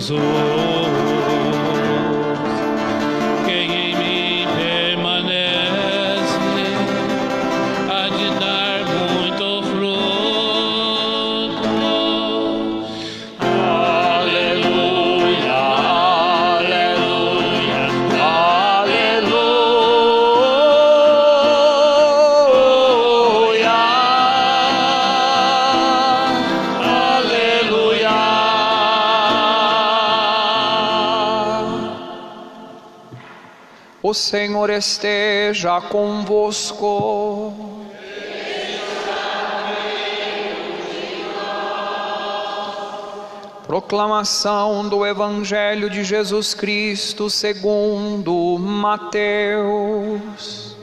Jesus. Quem em mim permanece há de dar muito fruto. Aleluia, aleluia, aleluia, aleluia. O Senhor esteja convosco. Proclamação do Evangelho de Jesus Cristo segundo Mateus.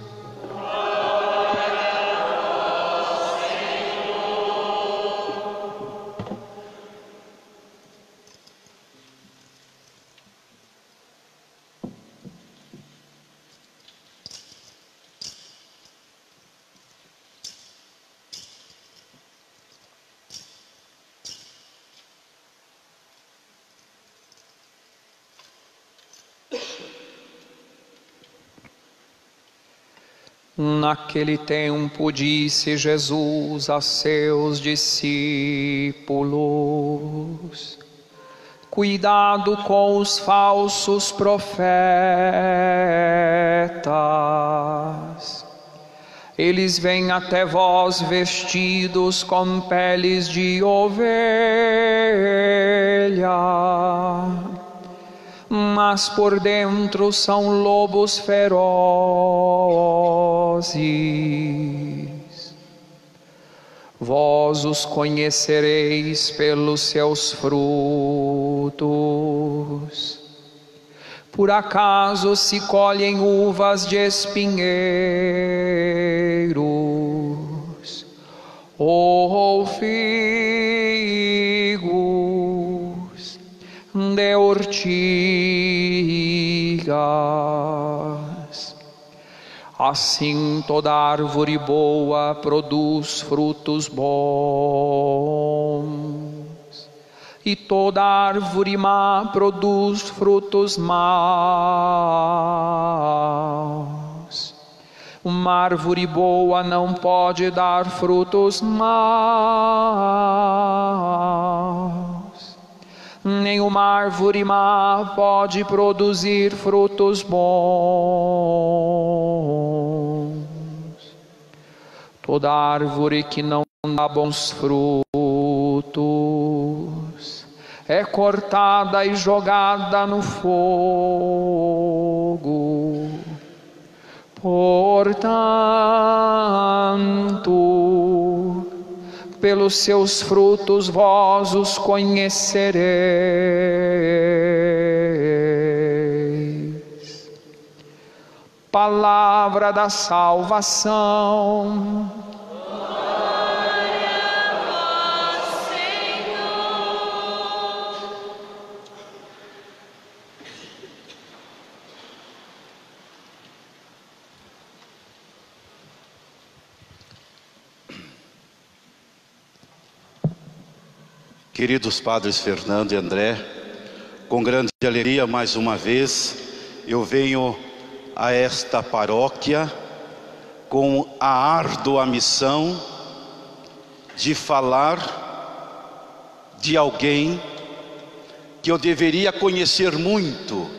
Naquele tempo disse Jesus a seus discípulos: cuidado com os falsos profetas. Eles vêm até vós vestidos com peles de ovelha, mas por dentro são lobos ferozes. Vós os conhecereis pelos seus frutos. Por acaso se colhem uvas de espinheiros, ou figos de ortigas? Assim toda árvore boa produz frutos bons, e toda árvore má produz frutos maus. Uma árvore boa não pode dar frutos maus, nem uma árvore má pode produzir frutos bons. Toda árvore que não dá bons frutos é cortada e jogada no fogo. Portanto, pelos seus frutos vós os conhecereis. Palavra da salvação. Queridos padres Fernando e André, com grande alegria mais uma vez eu venho a esta paróquia com a árdua missão de falar de alguém que eu deveria conhecer muito,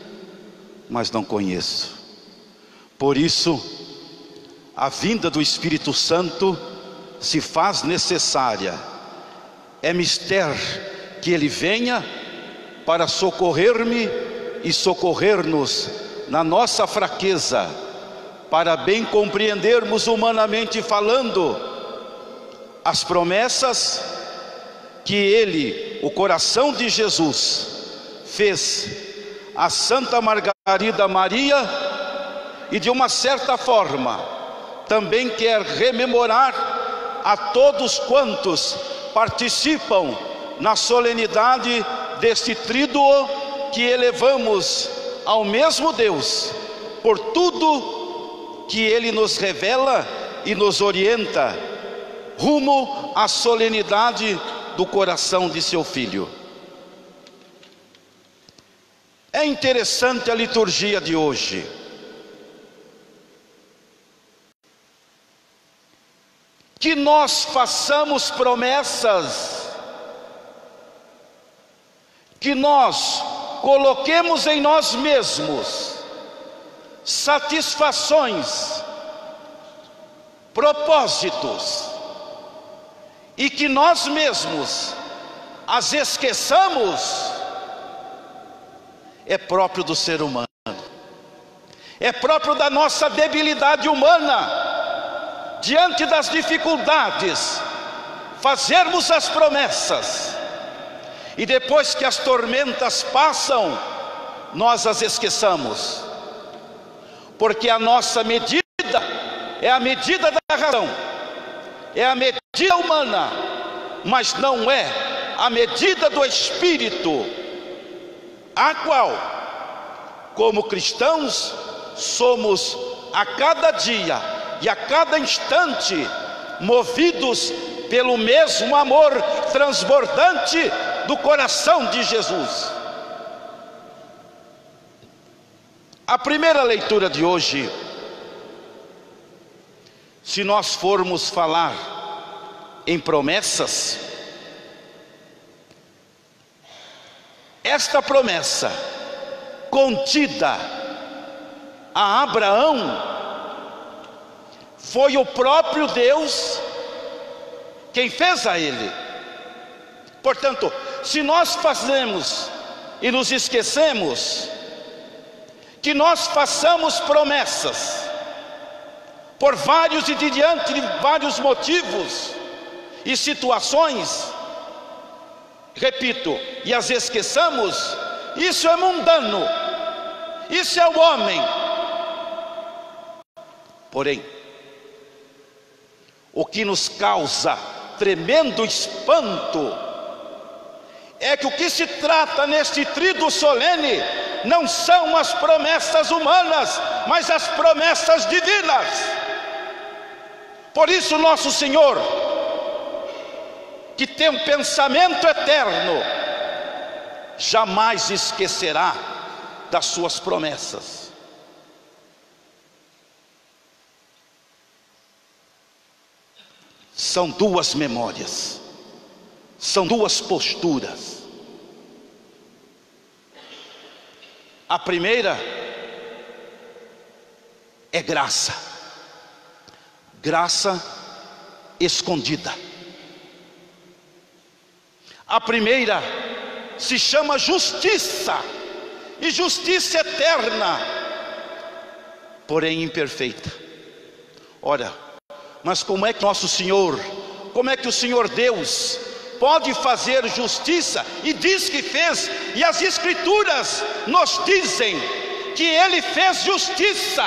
mas não conheço. Por isso, a vinda do Espírito Santo se faz necessária. É mister que Ele venha para socorrer-me e socorrer-nos na nossa fraqueza, para bem compreendermos humanamente falando as promessas que Ele, o coração de Jesus, fez a Santa Margarida Maria, e de uma certa forma também quer rememorar a todos quantos participam na solenidade deste tríduo que elevamos ao mesmo Deus, por tudo que Ele nos revela e nos orienta, rumo à solenidade do coração de seu Filho. É interessante a liturgia de hoje. Que nós façamos promessas, que nós coloquemos em nós mesmos satisfações, propósitos, e que nós mesmos as esqueçamos, é próprio do ser humano, é próprio da nossa debilidade humana. Diante das dificuldades, fazermos as promessas, e depois que as tormentas passam, nós as esqueçamos, porque a nossa medida é a medida da razão, é a medida humana, mas não é a medida do Espírito, a qual, como cristãos, somos a cada dia e a cada instante movidos pelo mesmo amor transbordante do coração de Jesus. A primeira leitura de hoje, se nós formos falar em promessas, esta promessa contida a Abraão, foi o próprio Deus quem fez a ele. Portanto, se nós fazemos e nos esquecemos que nós façamos promessas por vários e diante de vários motivos e situações, repito, e as esqueçamos, isso é mundano, isso é o homem. Porém, o que nos causa tremendo espanto é que o que se trata neste tríduo solene não são as promessas humanas, mas as promessas divinas. Por isso nosso Senhor, que tem um pensamento eterno, jamais esquecerá das suas promessas. São duas memórias, são duas posturas. A primeira é graça, graça escondida. A primeira se chama justiça, e justiça eterna, porém imperfeita. Ora, mas como é que nosso Senhor, como é que o Senhor Deus pode fazer justiça? E diz que fez, e as Escrituras nos dizem que Ele fez justiça.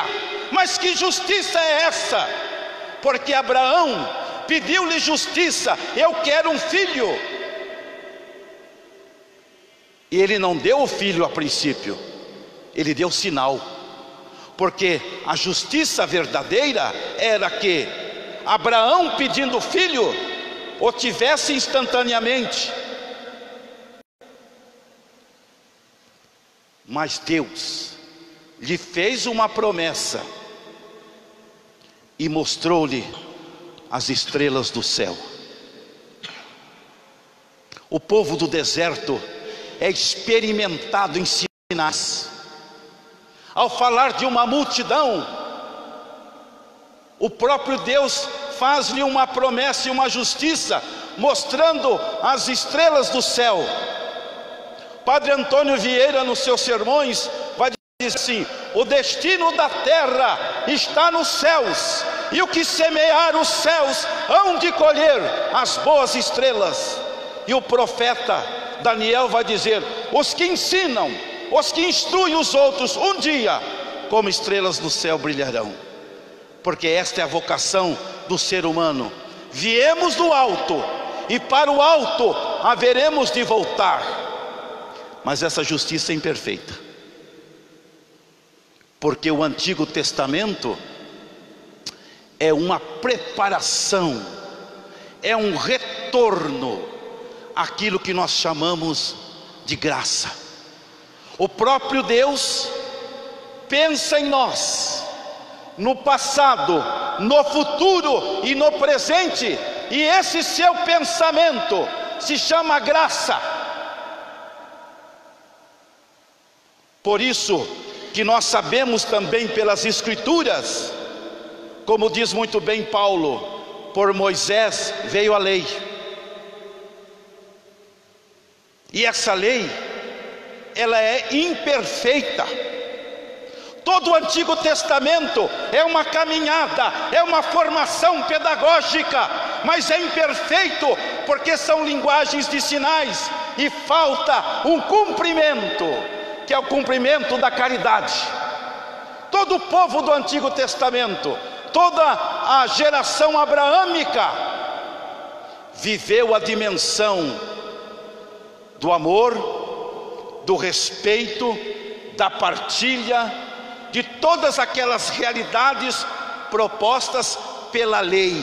Mas que justiça é essa? Porque Abraão pediu-lhe justiça: eu quero um filho. E ele não deu o filho a princípio, ele deu sinal, porque a justiça verdadeira era que Abraão, pedindo filho, o tivesse instantaneamente. Mas Deus lhe fez uma promessa e mostrou-lhe as estrelas do céu. O povo do deserto é experimentado em sinais. Ao falar de uma multidão, o próprio Deus faz-lhe uma promessa e uma justiça, mostrando as estrelas do céu. Padre Antônio Vieira, nos seus sermões, vai dizer assim: o destino da terra está nos céus, e o que semear os céus hão de colher as boas estrelas. E o profeta Daniel vai dizer: os que ensinam, os que instruem os outros, um dia como estrelas do céu brilharão. Porque esta é a vocação do ser humano. Viemos do alto, e para o alto haveremos de voltar. Mas essa justiça é imperfeita, porque o Antigo Testamento é uma preparação, é um retorno àquilo que nós chamamos de graça. O próprio Deus pensa em nós, no passado, no futuro e no presente, e esse seu pensamento se chama graça. Por isso que nós sabemos também pelas Escrituras, como diz muito bem Paulo, por Moisés veio a lei. E essa lei, ela é imperfeita. Todo o Antigo Testamento é uma caminhada, é uma formação pedagógica, mas é imperfeito porque são linguagens de sinais e falta um cumprimento, que é o cumprimento da caridade. Todo o povo do Antigo Testamento, toda a geração abraâmica viveu a dimensão do amor, do respeito, da partilha, de todas aquelas realidades propostas pela lei.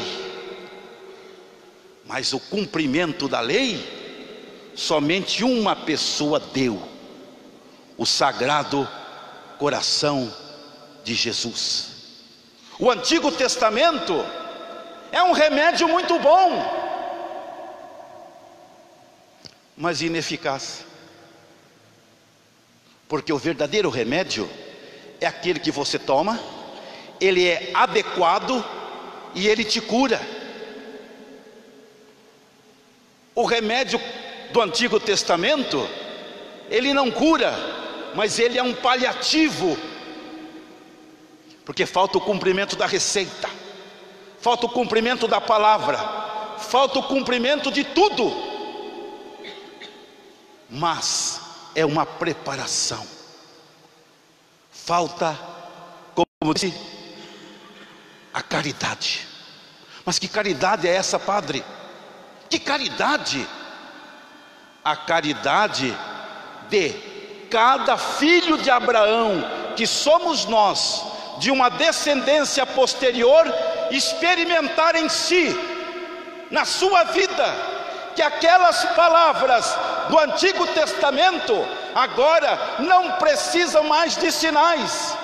Mas o cumprimento da lei, somente uma pessoa deu: o Sagrado Coração de Jesus. O Antigo Testamento é um remédio muito bom, mas ineficaz, porque o verdadeiro remédio é aquele que você toma, ele é adequado e ele te cura. O remédio do Antigo Testamento, ele não cura, mas ele é um paliativo, porque falta o cumprimento da receita, falta o cumprimento da palavra, falta o cumprimento de tudo. Mas é uma preparação. Falta, como disse, a caridade. Mas que caridade é essa, padre? Que caridade? A caridade de cada filho de Abraão, que somos nós, de uma descendência posterior, experimentar em si, na sua vida, que aquelas palavras do Antigo Testamento agora não precisam mais de sinais,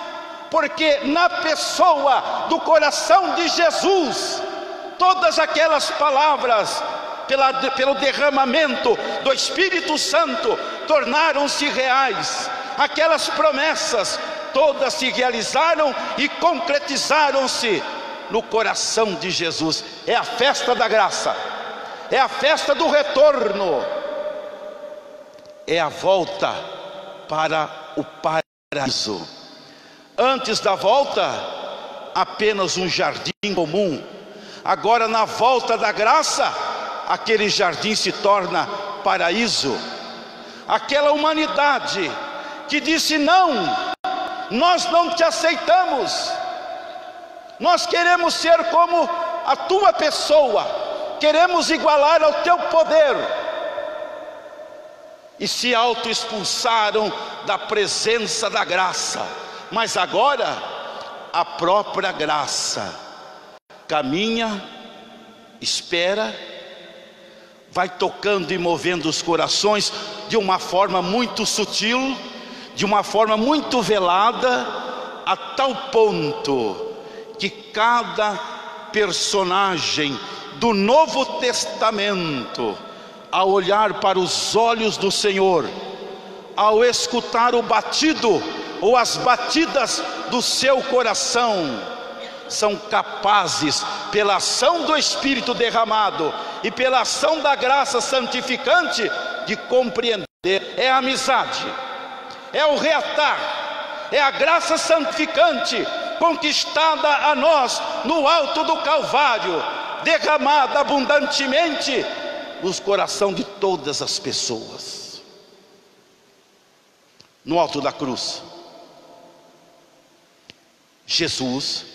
porque na pessoa do coração de Jesus, todas aquelas palavras, pelo derramamento do Espírito Santo, tornaram-se reais. Aquelas promessas todas se realizaram e concretizaram-se no coração de Jesus. É a festa da graça, é a festa do retorno, é a volta para o paraíso. Antes da volta, apenas um jardim comum. Agora, na volta da graça, aquele jardim se torna paraíso. Aquela humanidade que disse: não, nós não te aceitamos, nós queremos ser como a tua pessoa, queremos igualar ao teu poder, e se auto-expulsaram da presença da graça. Mas agora a própria graça caminha, espera, vai tocando e movendo os corações de uma forma muito sutil, de uma forma muito velada, a tal ponto que cada personagem do Novo Testamento, ao olhar para os olhos do Senhor, ao escutar o batido ou as batidas do seu coração, são capazes, pela ação do Espírito derramado e pela ação da graça santificante, de compreender. É a amizade, é o reatar, é a graça santificante conquistada a nós no alto do Calvário, derramada abundantemente nos corações de todas as pessoas. No alto da cruz, Jesus,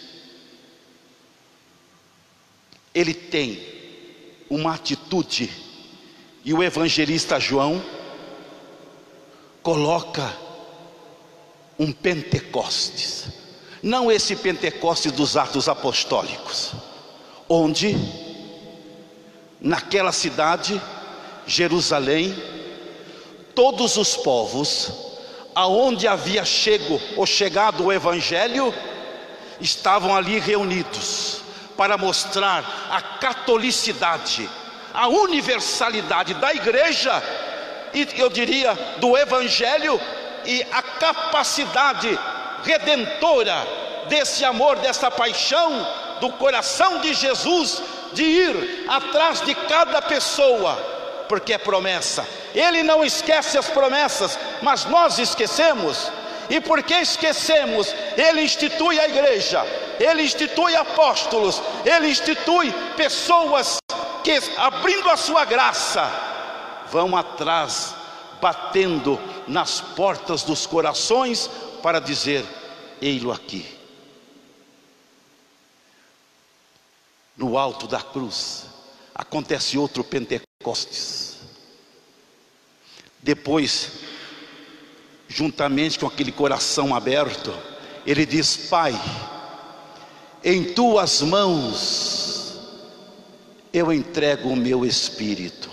ele tem uma atitude, e o evangelista João coloca um Pentecostes, não esse Pentecostes dos Atos Apostólicos, onde naquela cidade, Jerusalém, todos os povos, aonde havia chegado o Evangelho, estavam ali reunidos para mostrar a catolicidade, a universalidade da igreja, e eu diria do Evangelho, e a capacidade redentora desse amor, dessa paixão do coração de Jesus, de ir atrás de cada pessoa, porque é promessa. Ele não esquece as promessas, mas nós esquecemos. E porque esquecemos, Ele institui a igreja, Ele institui apóstolos, Ele institui pessoas que, abrindo a sua graça, vão atrás, batendo nas portas dos corações para dizer: ei-lo aqui. No alto da cruz acontece outro Pentecostes. Depois, juntamente com aquele coração aberto, ele diz: Pai, em tuas mãos eu entrego o meu espírito.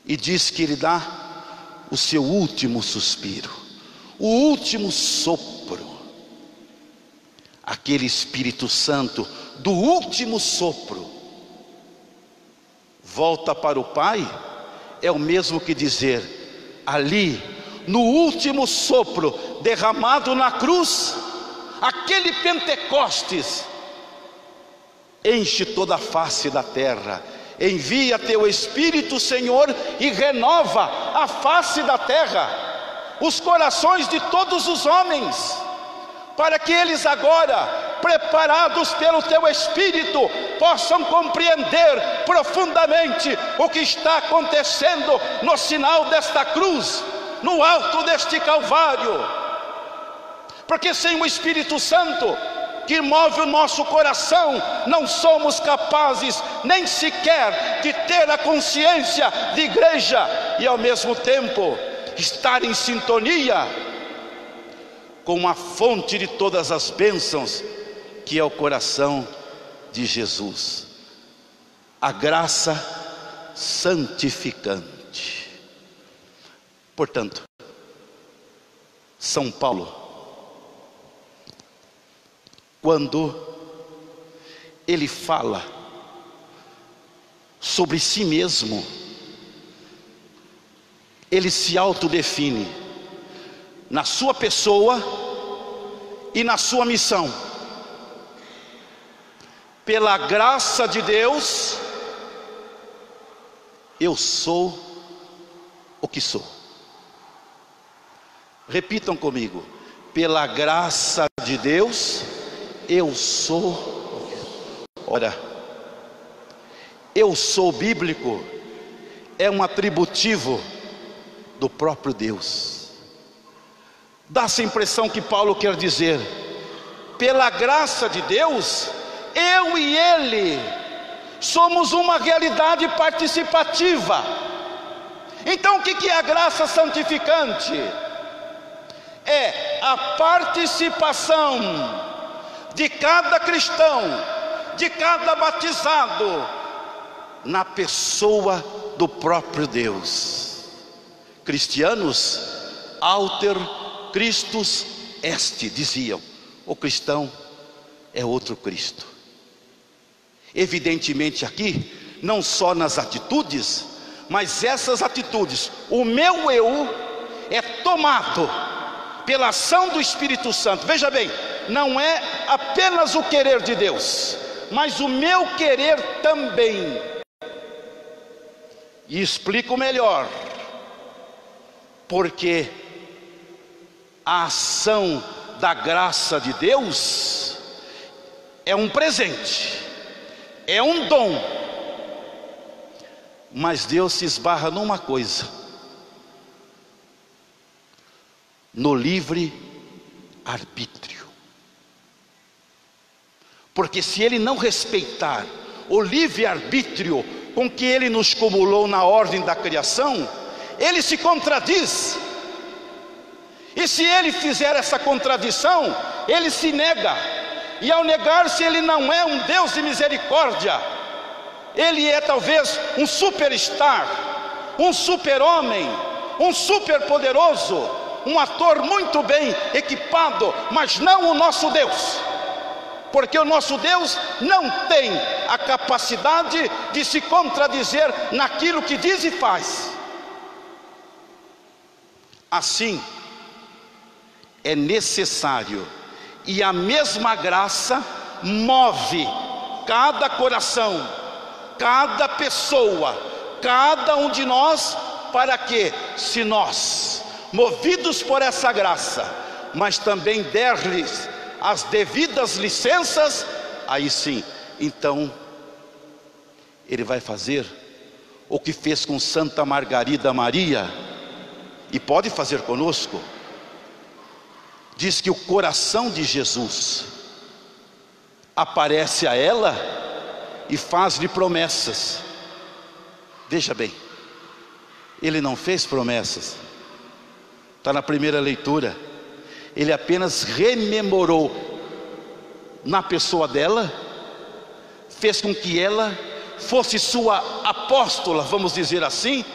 E diz que ele dá o seu último suspiro, o último sopro. Aquele Espírito Santo do último sopro volta para o Pai, é o mesmo que dizer: ali, no último sopro derramado na cruz, aquele Pentecostes enche toda a face da terra. Envia teu Espírito, Senhor, e renova a face da terra, os corações de todos os homens, para que eles agora, preparados pelo teu Espírito, possam compreender profundamente o que está acontecendo no sinal desta cruz, no alto deste Calvário. Porque sem o Espírito Santo que move o nosso coração, não somos capazes nem sequer de ter a consciência de igreja e ao mesmo tempo estar em sintonia com a fonte de todas as bênçãos, que é o coração de Jesus, a graça santificante. Portanto, São Paulo, quando ele fala sobre si mesmo, ele se autodefine na sua pessoa e na sua missão. Pela graça de Deus, eu sou o que sou. Repitam comigo: pela graça de Deus, eu sou. Ora, eu sou bíblico é um atributivo do próprio Deus. Dá-se a impressão que Paulo quer dizer: pela graça de Deus, eu e ele somos uma realidade participativa. Então o que é a graça santificante? É a participação de cada cristão, de cada batizado, na pessoa do próprio Deus. Cristianos alter Christus est, diziam. O cristão é outro Cristo. Evidentemente aqui, não só nas atitudes, mas essas atitudes, o meu eu é tomado pela ação do Espírito Santo. Veja bem, não é apenas o querer de Deus, mas o meu querer também. E explico melhor: porque a ação da graça de Deus é um presente, é um dom, mas Deus se esbarra numa coisa: no livre arbítrio. Porque se Ele não respeitar o livre arbítrio com que Ele nos cumulou na ordem da criação, Ele se contradiz. E se Ele fizer essa contradição, Ele se nega. E ao negar-se, Ele não é um Deus de misericórdia. Ele é talvez um superstar, um super-homem, um super-poderoso, um ator muito bem equipado, mas não o nosso Deus. Porque o nosso Deus não tem a capacidade de se contradizer naquilo que diz e faz. Assim, é necessário, e a mesma graça move cada coração, cada pessoa, cada um de nós, para que, se nós, movidos por essa graça, mas também der-lhes as devidas licenças, aí sim, então Ele vai fazer o que fez com Santa Margarida Maria, e pode fazer conosco. Diz que o coração de Jesus aparece a ela e faz-lhe promessas. Veja bem, Ele não fez promessas, está na primeira leitura. Ele apenas rememorou na pessoa dela, fez com que ela fosse sua apóstola, vamos dizer assim,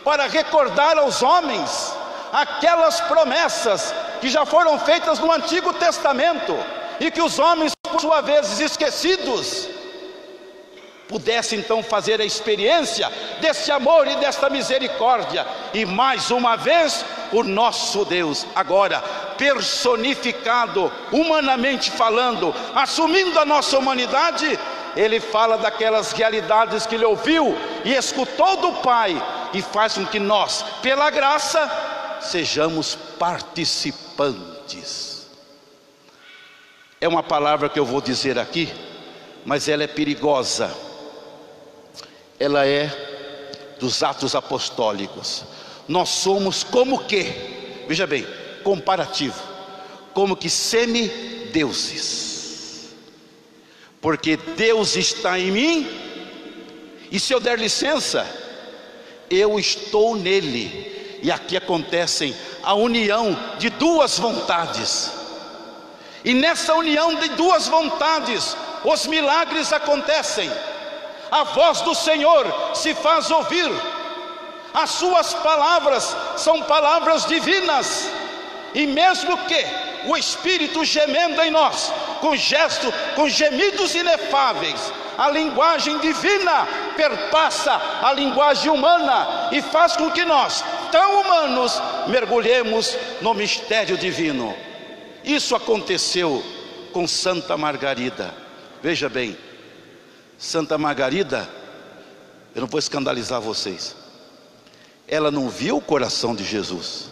para recordar aos homens aquelas promessas que já foram feitas no Antigo Testamento, e que os homens, por sua vez esquecidos, pudessem então fazer a experiência desse amor e desta misericórdia. E mais uma vez, o nosso Deus, agora personificado, humanamente falando, assumindo a nossa humanidade, Ele fala daquelas realidades que Ele ouviu e escutou do Pai, e faz com que nós, pela graça, sejamos participantes. É uma palavra que eu vou dizer aqui, mas ela é perigosa. Ela é dos Atos Apostólicos. Nós somos como que, veja bem, comparativo, como que semideuses, porque Deus está em mim, e se eu der licença, eu estou nele. E aqui acontecem a união de duas vontades, e nessa união de duas vontades, os milagres acontecem. A voz do Senhor se faz ouvir, as suas palavras são palavras divinas, e mesmo que o Espírito gemendo em nós, com gesto, com gemidos inefáveis, a linguagem divina perpassa a linguagem humana e faz com que nós, tão humanos, mergulhemos no mistério divino. Isso aconteceu com Santa Margarida. Veja bem, Santa Margarida, eu não vou escandalizar vocês, ela não viu o coração de Jesus,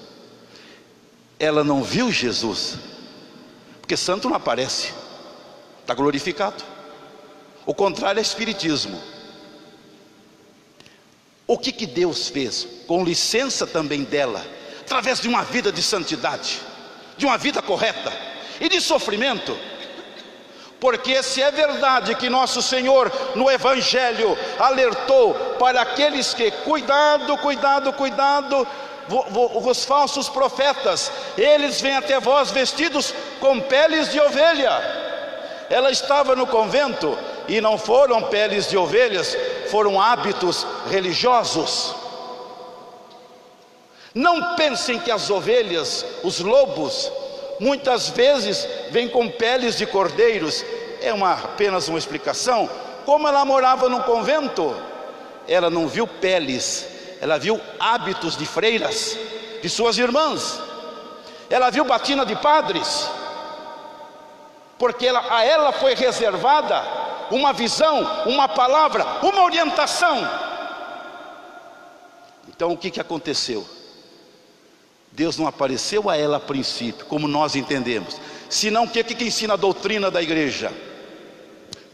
ela não viu Jesus, porque santo não aparece, está glorificado. O contrário é espiritismo. O que Deus fez, com licença também dela, através de uma vida de santidade, de uma vida correta e de sofrimento? Porque se é verdade que nosso Senhor no Evangelho alertou para aqueles que, cuidado, os falsos profetas, eles vêm até vós vestidos com peles de ovelha. Ela estava no convento e não foram peles de ovelhas, foram hábitos religiosos. Não pensem que as ovelhas, os lobos, muitas vezes vêm com peles de cordeiros. É apenas uma explicação. Como ela morava no convento, ela não viu peles, ela viu hábitos de freiras, de suas irmãs. Ela viu batina de padres, porque a ela foi reservada uma visão, uma palavra, uma orientação. Então o que aconteceu? Deus não apareceu a ela a princípio, como nós entendemos. Senão o que ensina a doutrina da igreja?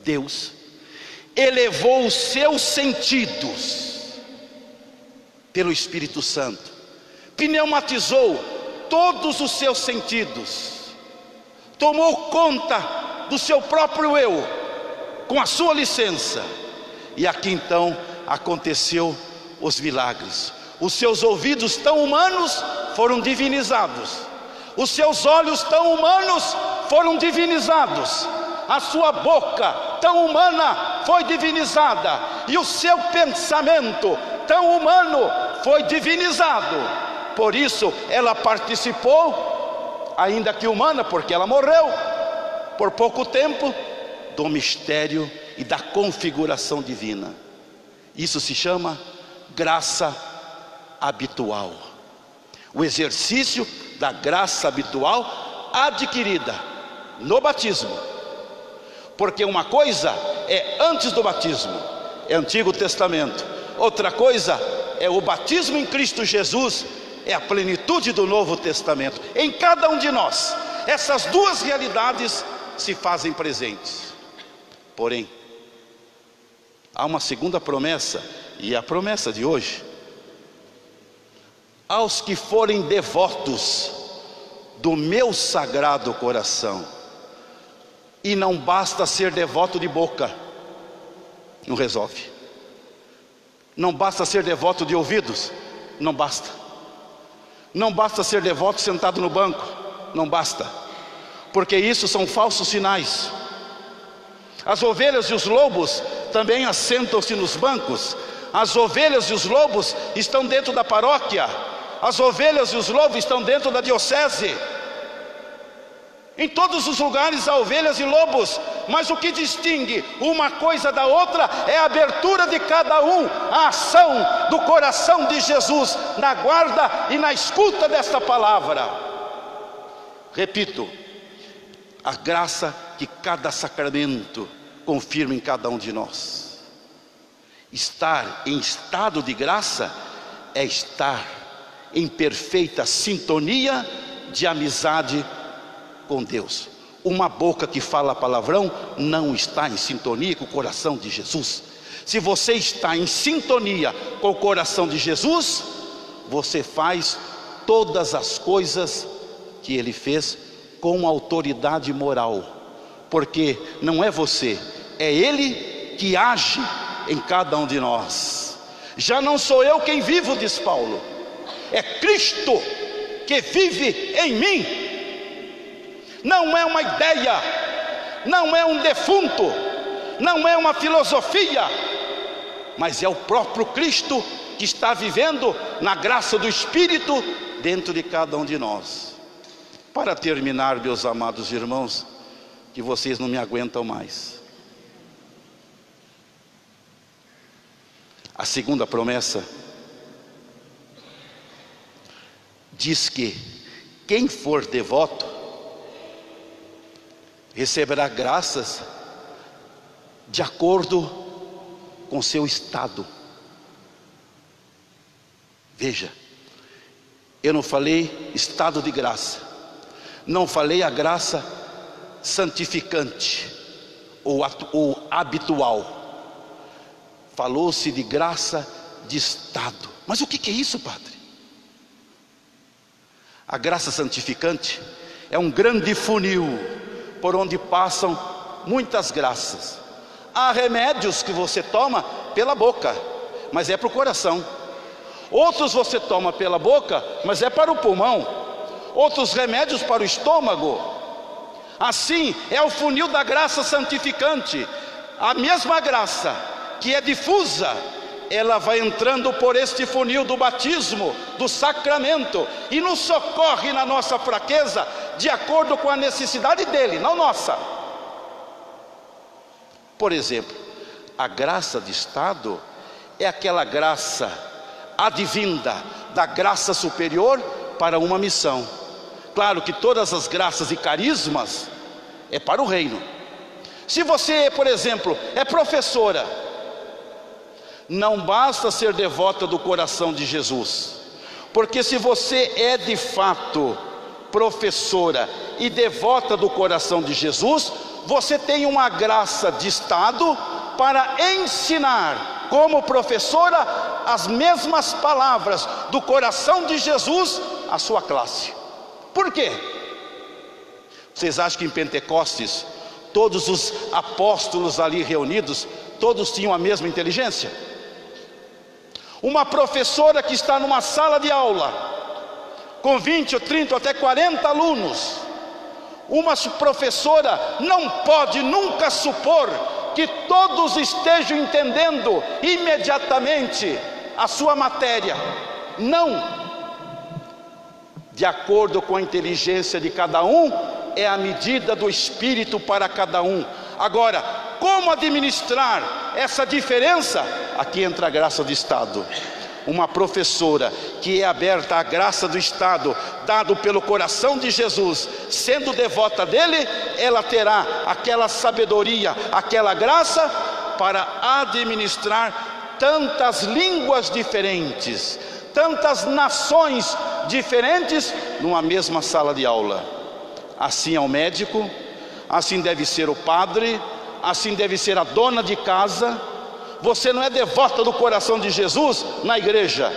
Deus elevou os seus sentidos pelo Espírito Santo, pneumatizou todos os seus sentidos, tomou conta do seu próprio eu, com a sua licença. E aqui então aconteceu os milagres. Os seus ouvidos tão humanos foram divinizados, os seus olhos tão humanos foram divinizados, a sua boca tão humana foi divinizada, e o seu pensamento tão humano foi divinizado. por isso ela participou, ainda que humana, porque ela morreu por pouco tempo, do mistério e da configuração divina. Isso se chama graça habitual, o exercício da graça habitual adquirida no batismo. Porque uma coisa é antes do batismo, é Antigo Testamento. Outra coisa é o batismo em Cristo Jesus, é a plenitude do Novo Testamento. Em cada um de nós, essas duas realidades se fazem presentes. Porém, há uma segunda promessa, e é a promessa de hoje: aos que forem devotos do meu sagrado coração. E não basta ser devoto de boca, não resolve. Não basta ser devoto de ouvidos, não basta. Não basta ser devoto sentado no banco, não basta. Porque isso são falsos sinais. As ovelhas e os lobos também assentam-se nos bancos. As ovelhas e os lobos estão dentro da paróquia. As ovelhas e os lobos estão dentro da diocese. Em todos os lugares há ovelhas e lobos, mas o que distingue uma coisa da outra é a abertura de cada um, a ação do coração de Jesus na guarda e na escuta desta palavra. Repito, a graça que cada sacramento confirma em cada um de nós. Estar em estado de graça é estar em perfeita sintonia de amizade com Deus. Uma boca que fala palavrão não está em sintonia com o coração de Jesus. Se você está em sintonia com o coração de Jesus, você faz todas as coisas que Ele fez com autoridade moral, porque não é você, é Ele que age em cada um de nós. Já não sou eu quem vivo, diz Paulo, é Cristo que vive em mim. Não é uma ideia, não é um defunto, não é uma filosofia, mas é o próprio Cristo que está vivendo na graça do Espírito dentro de cada um de nós. Para terminar, meus amados irmãos, que vocês não me aguentam mais, a segunda promessa diz que quem for devoto receberá graças de acordo com seu estado. Veja, eu não falei estado de graça, não falei a graça santificante ou habitual, falou-se de graça de estado. Mas o que é isso, padre? A graça santificante é um grande funil por onde passam muitas graças. Há remédios que você toma pela boca, mas é para o coração. Outros você toma pela boca, mas é para o pulmão. Outros remédios para o estômago. Assim é o funil da graça santificante. A mesma graça que é difusa, ela vai entrando por este funil do batismo, do sacramento, e nos socorre na nossa fraqueza, de acordo com a necessidade dele, não nossa. Por exemplo, a graça de estado é aquela graça advinda da graça superior para uma missão. Claro que todas as graças e carismas é para o reino. Se você, por exemplo, é professora, não basta ser devota do coração de Jesus, porque se você é de fato professora e devota do coração de Jesus, você tem uma graça de estado para ensinar como professora as mesmas palavras do coração de Jesus à sua classe. Por quê? Vocês acham que em Pentecostes todos os apóstolos ali reunidos, todos tinham a mesma inteligência? Uma professora que está numa sala de aula com 20 ou 30 ou até 40 alunos, uma professora não pode nunca supor que todos estejam entendendo imediatamente a sua matéria. Não. de acordo com a inteligência de cada um, é a medida do Espírito para cada um. Agora, como administrar essa diferença? Aqui entra a graça do Estado. Uma professora que é aberta à graça do Estado, dado pelo coração de Jesus, sendo devota dele, ela terá aquela sabedoria, aquela graça para administrar tantas línguas diferentes, tantas nações diferentes numa mesma sala de aula. Assim é o médico, assim deve ser o padre, assim deve ser a dona de casa. Você não é devota do coração de Jesus na igreja,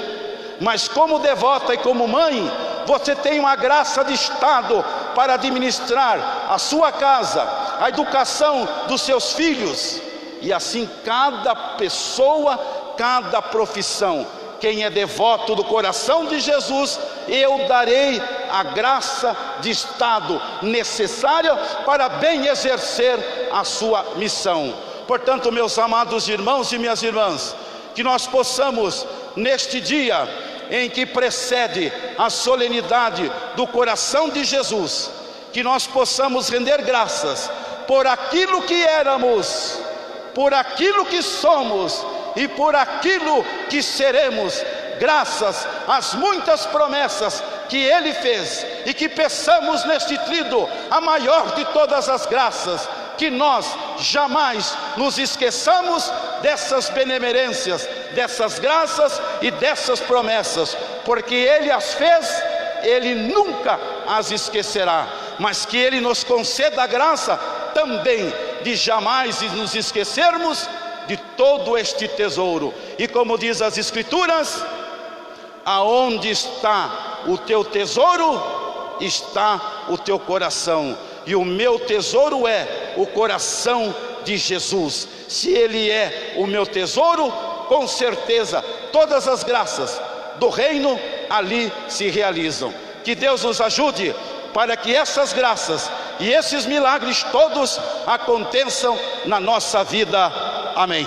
mas como devota e como mãe, você tem uma graça de Estado para administrar a sua casa, a educação dos seus filhos, e assim cada pessoa, cada profissão. Quem é devoto do coração de Jesus, eu darei a graça de Estado necessária para bem exercer a sua missão. Portanto, meus amados irmãos e minhas irmãs, que nós possamos, neste dia em que precede a solenidade do coração de Jesus, que nós possamos render graças por aquilo que éramos, por aquilo que somos e por aquilo que seremos, graças às muitas promessas que Ele fez, e que peçamos neste tríduo a maior de todas as graças, que nós jamais nos esqueçamos dessas benemerências, dessas graças e dessas promessas, porque Ele as fez, Ele nunca as esquecerá, mas que Ele nos conceda a graça também de jamais nos esquecermos de todo este tesouro. E como diz as Escrituras, aonde está o teu tesouro, está o teu coração. E o meu tesouro é o coração de Jesus. Se Ele é o meu tesouro, com certeza todas as graças do reino ali se realizam. Que Deus nos ajude para que essas graças e esses milagres todos aconteçam na nossa vida. Amém.